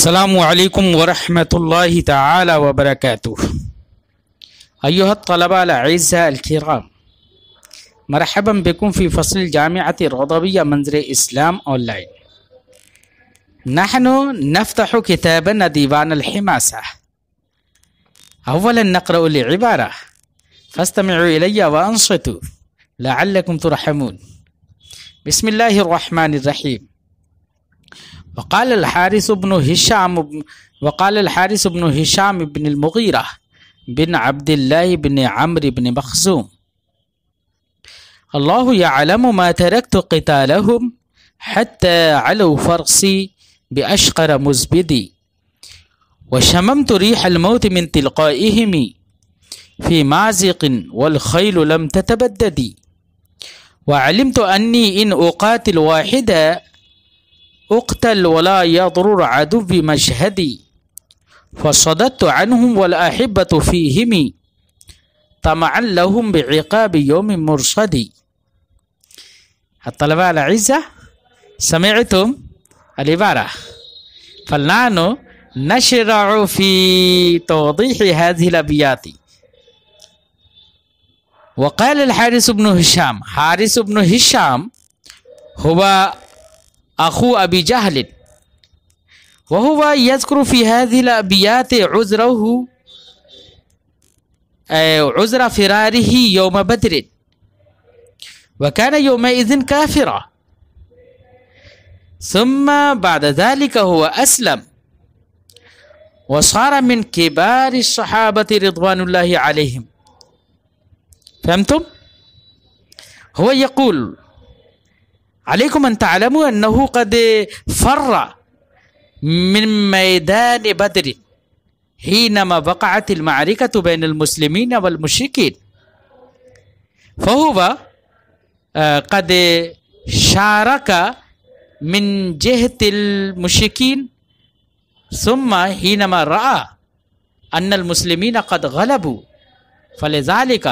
السلام علیکم ورحمۃ اللہ تعالی وبرکاتہ. أيها الطلبة الأعزاء الكرام، مرحبا بكم في فصل الجامعة الرضوية منظر إسلام أونلاين. نحن نفتح كتابنا ديوان الحماسة. أولا نقرأ العبارة، فاستمعوا إلي وأنصتوا لعلكم ترحمون. بسم الله الرحمن الرحيم. وقال الحارث بن هشام بن المغيرة بن عبد الله بن عمرو بن مخزوم: الله يعلم ما تركت قتالهم حتى علوا فرسي بأشقر مزبدي، وشممت ريح الموت من تلقائهم في مازق والخيل لم تتبدد، وعلمت أني إن أقاتل واحدا اقتل ولا يضرر عدو مشهدي، فصددت عنهم والأحبة فيهم طمعا لهم بعقاب يوم مرصد. الطلبة الأعزاء، سمعتم العبارة، فالآن نشرع في توضيح هذه الأبيات. وقال الحارث بن هشام، حارث بن هشام هو أخو أبي جهل، وهو يذكر في هذه الأبيات عذر فراره يوم بدر، وكان يومئذ كافرا، ثم بعد ذلك هو أسلم وصار من كبار الصحابة رضوان الله عليهم. فهمتم؟ هو يقول: عليكم أن تعلموا أنه قد فر من ميدان بدر حينما وقعت المعركة بين المسلمين والمشركين، فهو قد شارك من جهة المشركين، ثم حينما رأى أن المسلمين قد غلبوا فلذلك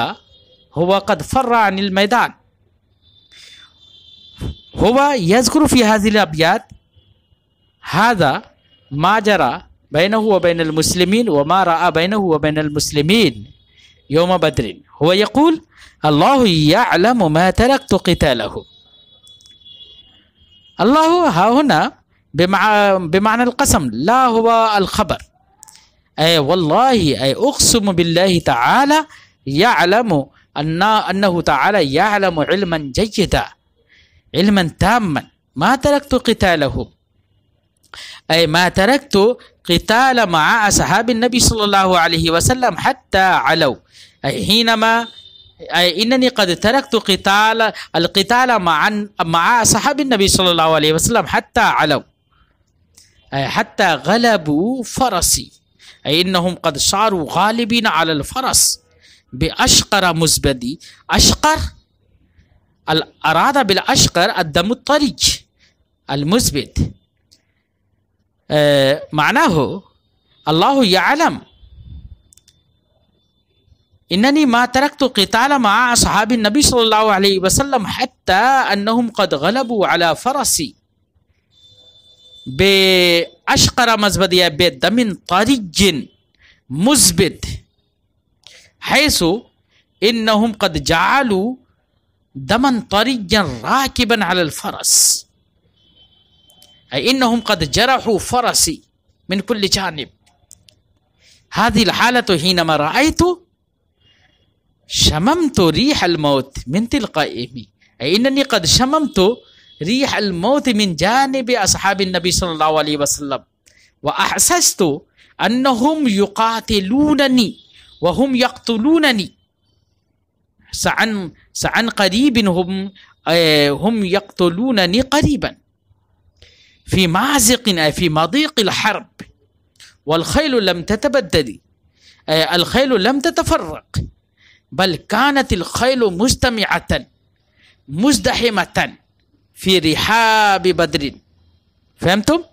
هو قد فر عن الميدان. هو يذكر في هذه الأبيات هذا ما جرى بينه وبين المسلمين وما رأى بينه وبين المسلمين يوم بدر. هو يقول: الله يعلم ما تركت قتاله. الله ها هنا بمعنى القسم، لا هو الخبر. أي والله، أي أقسم بالله تعالى يعلم أنه تعالى يعلم علما جيدا، علما تاما، ما تركت قتاله، أي ما تركت قتال مع أصحاب النبي صلى الله عليه وسلم حتى علوا، أي حينما إنني قد تركت القتال مع أصحاب النبي صلى الله عليه وسلم حتى علوا، أي حتى غلبوا فرسي، أي إنهم قد صاروا غالبين على الفرس بأشقر مزبدي. أشقر، أراد بالأشقر الدم الطريج المزبد. معناه الله يعلم إنني ما تركت قتال مع أصحاب النبي صلى الله عليه وسلم حتى أنهم قد غلبوا على فرسي بأشقر مزبدي بدم طريج مزبد، حيث إنهم قد جعلوا دما طريا راكبا على الفرس، أي إنهم قد جرحوا فرسي من كل جانب. هذه الحالة حينما رأيت شممت ريح الموت من تلقائهم، أي إنني قد شممت ريح الموت من جانب أصحاب النبي صلى الله عليه وسلم، وأحسست أنهم يقاتلونني وهم يقتلونني. سعن قريب هم يقتلونني قريبا في مازق، في مضيق الحرب، والخيل لم تتبدد، الخيل لم تتفرق، بل كانت الخيل مجتمعة مزدحمة في رحاب بدر. فهمتم؟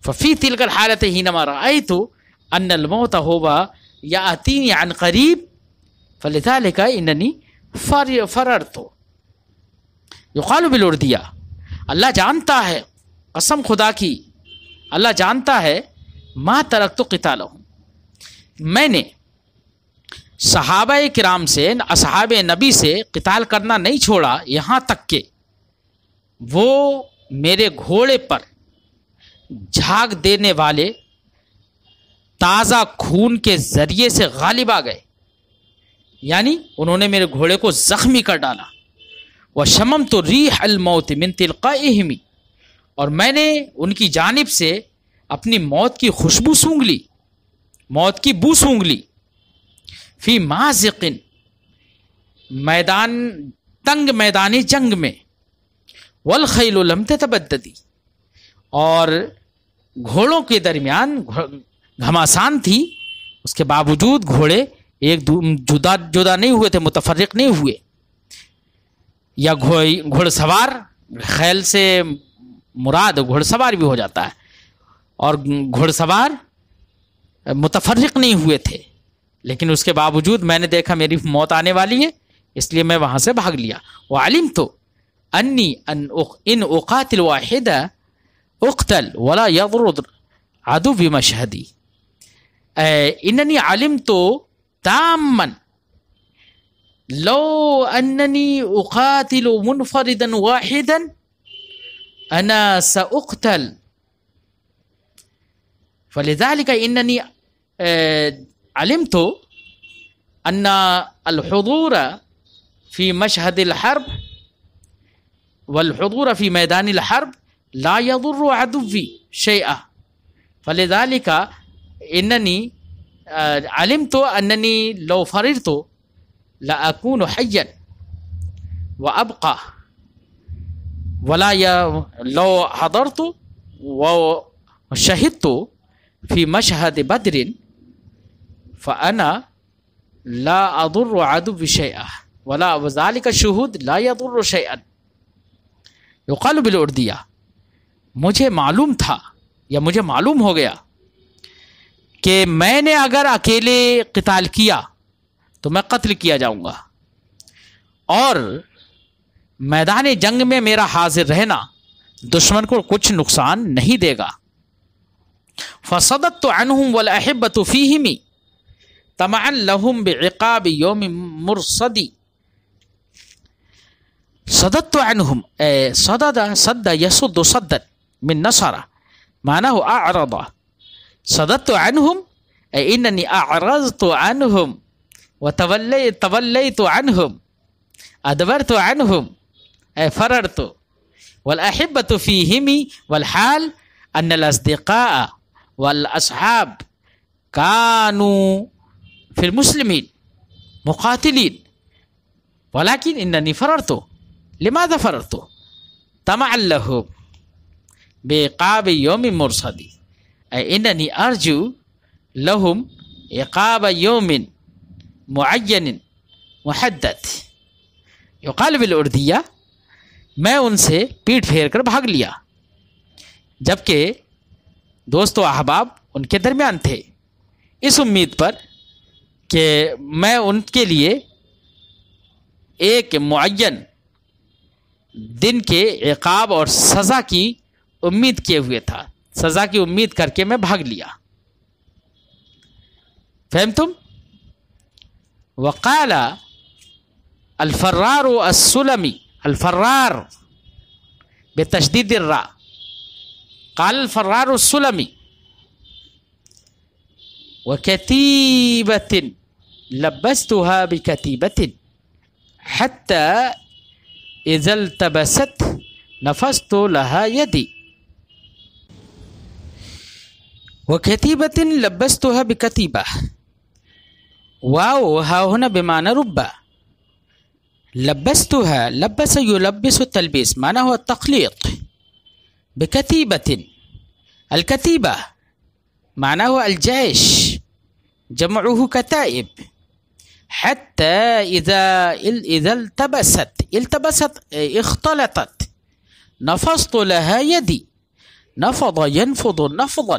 ففي تلك الحالة حينما رأيت أن الموت هو يأتيني عن قريب، فلذلك إنني فررت. يقال بالأردية، اللہ جانتا ہے، قسم خدا کی اللہ جانتا ہے ما ترکت قتالہم، میں نے صحابہ کرام سے، اصحاب نبی سے قتال کرنا نہیں چھوڑا، یہاں تک کہ وہ میرے گھوڑے پر جھاگ دینے والے تازہ خون کے ذریعے سے غالب آ گئے، یعنی انہوں نے میرے گھوڑے کو زخمی کر ڈالا۔ وَشَمَمْتُ رِيحَ الْمَوْتِ مِنْ تِلْقَائِهِمْ، اور میں نے ان کی جانب سے اپنی موت کی خوشبو سونگھ لی، موت کی بو سونگھ لی۔ فی مازق، میدان تنگ میدان جنگ میں، والخیل لم تتبدد، اور گھوڑوں کے درمیان گھماسان تھی، اس کے باوجود گھوڑے ایک جدا نہیں ہوئے تھے، متفرق نہیں ہوئے۔ یا گھوڑ سوار، خیل سے مراد گھوڑ سوار بھی ہو جاتا ہے، اور گھوڑ سوار متفرق نہیں ہوئے تھے، لیکن اس کے باوجود میں نے دیکھا میری موت آنے والی ہے، اس لیے میں وہاں سے بھاگ لیا۔ وعلمت انی ان اقاتل واحدہ اقتل ولا یضر عدو بمشہدی، اننی علمت تاما لو اننی اقاتل منفردا واحدا انا ساقتل، فلذلك اننی علمت ان الحضور في مشهد الحرب والحضور في ميدان الحرب لا يضر عدوي شيئا، فلذلك انني علمت انني لو فررت لاكون حيا وابقى، ولا لو حضرت وشهدت في مشهد بدر فانا لا اضر عدوي شيئا ولا وذلك الشهود لا يضر شيئا۔ يقال بالاردیہ، مجھے معلوم تھا یا مجھے معلوم ہو گیا کہ میں نے اگر اکیلے قتال کیا تو میں قتل کیا جاؤں گا، اور میدان جنگ میں میرا حاضر رہنا دشمن کو کچھ نقصان نہیں دے گا۔ فصددت عنهم والاحبۃ فیہم طمعا لهم بعقاب یوم مرصد۔ صددت عنهم، صد يصد صدا من نصر، معناه اعرض، صددت عنهم اي انني اعرضت عنهم وتوليت عنهم، ادبرت عنهم اي فررت، والاحبة فيهم والحال ان الاصدقاء والاصحاب كانوا في المسلمين مقاتلين، ولكن انني فررت۔ لماذا فررت؟ طمعا لهم بعقاب يوم مرصد، اي انني ارجو لهم عقاب يوم معین محدد۔ یقال بالاردیہ، میں ان سے پیٹ پھیر کر بھاگ لیا، جبکہ دوست و احباب ان کے درمیان تھے، اس امید پر کہ میں ان کے لیے ایک معین دن کے عقاب اور سزا کی امید کیے ہوئے تھا، سزا کی امید کر کے میں بھاگ لیا۔ فہمتم؟ وقال الفرار السلمی، الفرار بتشدید الراء، قال الفرار السلمی وكتيبة لبستها بكتيبة حتى إذا التبست نفست لها يدي، وكتيبة لبستها بكتيبة، واو ها هنا بمعنى رب، لبستها، لبس يلبس التلبيس، معناه هو التخليط، بكتيبة، الكتيبة معناه الجيش، جمعه كتائب، حتى إذا التبست اختلطت نفضت لها يدي، نفض ينفض نفضا،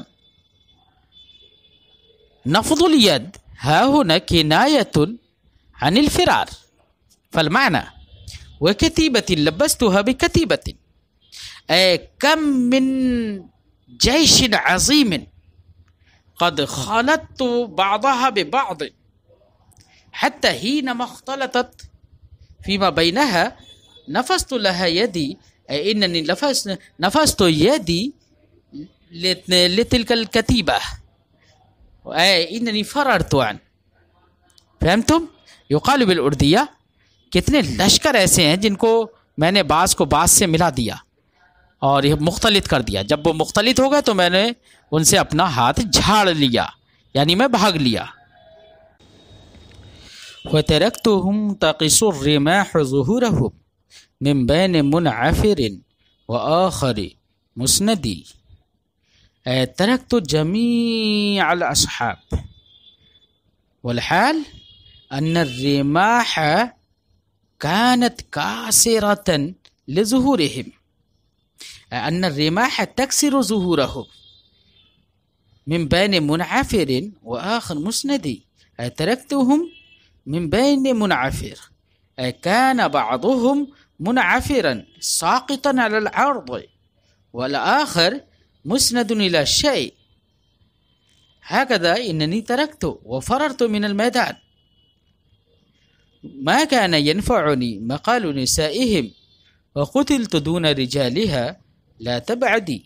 نفض اليد ها هنا كناية عن الفرار، فالمعنى وكتيبة لبستها بكتيبة، كم من جيش عظيم قد خلطت بعضها ببعض حتى حينما اختلطت فيما بينها نفست لها يدي، أي إنني نفست يدي لتلك الكتيبة، أي إنني فررت عنه. فهمتم؟ يقال بالأردية کتنے لشکر ایسے ہیں جن کو میں نے بعض کو بعض سے ملا دیا اور یہ مختلط کر دیا. جب وہ مختلط ہو گئے تو میں نے ان سے اپنا ہاتھ جھاڑ لیا، یعنی میں بھاگ لیا. وَتَرَكْتُهُمْ تَقِصُ الرِّمَاحُ ظُهُورَهُمْ مِنْ بَيْنِ مُنْعَفِرٍ وَآخَرِ مُسْنَدٍ. تَرَكْتُ جَمِيعَ الْأَصْحَابِ والحال أن الرماح كانت كاسرة لظهورهم، أن الرماح تكسر ظهورهم من بين منعفر وآخر مسند. تركتهم من بين منعفر، كان بعضهم منعفرا ساقطا على الأرض والآخر مسند إلى الشيء. هكذا إنني تركت وفررت من الميدان. ما كان ينفعني مقال نسائهم وقتلت دون رجالها لا تبعدي.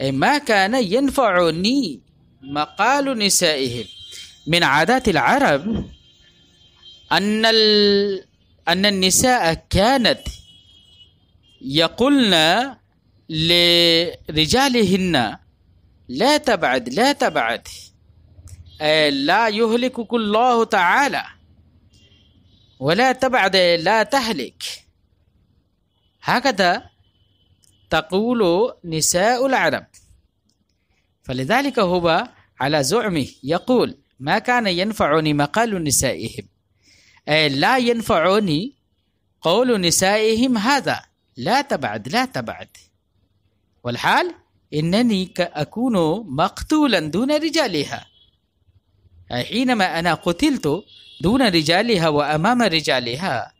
أي ما كان ينفعني مقال نسائهم. من عادات العرب أن النساء كانت يقولن لرجالهن لا تبعد لا تبعد، لا يهلكك الله تعالى، ولا تبعد لا تهلك. هكذا تقول نساء العرب. فلذلك هو على زعمه يقول ما كان ينفعني مقال نسائهم، لا ينفعني قول نسائهم هذا لا تبعد لا تبعد، والحال إنني أكون مقتولا دون رجالها. حينما أنا قتلت دون رجالها وأمام رجالها،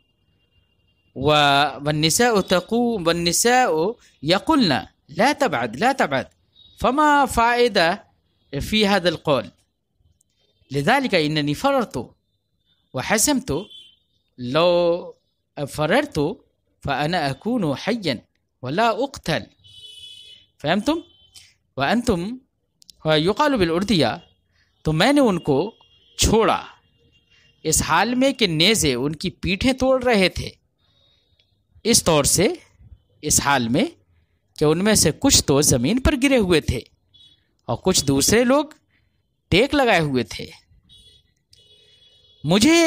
والنساء تقوم والنساء يقولن لا تبعد لا تبعد، فما فائدة في هذا القول؟ لذلك إنني فررت وحسمت لو فررت فأنا أكون حيا ولا أقتل. فهمتم؟ وأنتم يقال بالأردية. تو میں نے ان کو چھوڑا اس حال میں کہ نیزے ان کی پیٹھیں توڑ رہے تھے، اس طور سے اس حال میں کہ ان میں سے کچھ تو زمین پر گرے ہوئے تھے اور کچھ دوسرے لوگ ٹیک لگائے ہوئے تھے. مجھے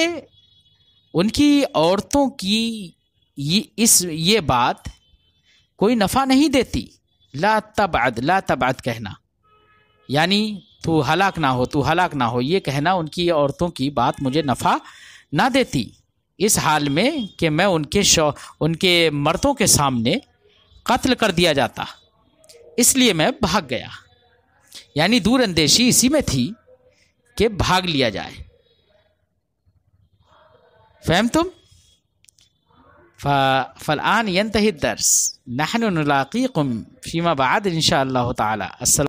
ان کی عورتوں کی یہ بات کوئی نفع نہیں دیتی. لا تبعد لا تبعد کہنا، یعنی تو ہلاک نہ ہو تو ہلاک نہ ہو، یہ کہنا ان کی عورتوں کی بات مجھے نفع نہ دیتی اس حال میں کہ میں ان کے مردوں کے سامنے قتل کر دیا جاتا. اس لیے میں بھاگ گیا، یعنی دور اندیشی اسی میں تھی کہ بھاگ لیا جائے. فهمتم؟ فالآن ينتهي الدرس، نحن نلاقيكم فيما بعد إن شاء الله تعالى. السلام